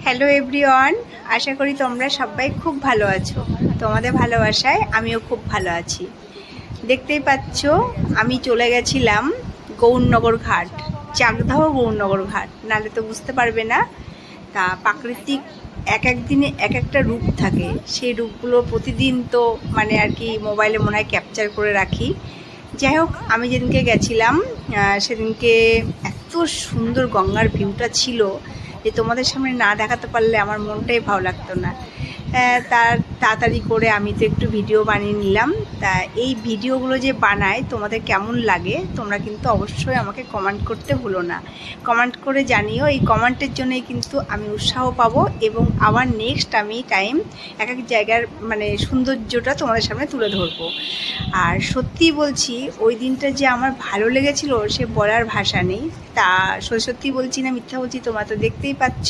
Hello everyone, আশা করি তোমরা সবাই খুব ভালো আছো। তোমাদের ভালোবাসায় আমিও খুব ভালো আছি। দেখতেই পাচ্ছ, আমি চলে গেছিলাম গৌরনগর ঘাট, চাকদাহ গৌরনগর ঘাট, নাহলে তো বুঝতে পারবে না। তা প্রাকৃতিক এক এক দিনে এক একটা রূপ থাকে, সেই রূপগুলো প্রতিদিন তো মানে আর কি মোবাইলে মনে হয় ক্যাপচার করে রাখি। যাই হোক, আমি যেদিনকে গেছিলাম সেদিনকে এত সুন্দর গঙ্গার ভিউটা ছিল যে তোমাদের সামনে না দেখাতে পারলে আমার মনটাই ভালো লাগতো না। তার তাড়াতাড়ি করে আমি তো একটু ভিডিও বানিয়ে নিলাম। তা এই ভিডিওগুলো যে বানায় তোমাদের কেমন লাগে তোমরা কিন্তু অবশ্যই আমাকে কমেন্ট করতে ভুলো না। কমেন্ট করে জানিও, এই কমেন্টের জন্যই কিন্তু আমি উৎসাহ পাবো এবং আবার নেক্সট আমি টাইম এক এক জায়গার মানে সৌন্দর্যটা তোমাদের সামনে তুলে ধরবো। আর সত্যি বলছি, ওই দিনটা যে আমার ভালো লেগেছিল সে বলার ভাষা নেই। তা সত্যি বলছি না মিথ্যা বলছি, তোমরা তো দেখতেই পাচ্ছ।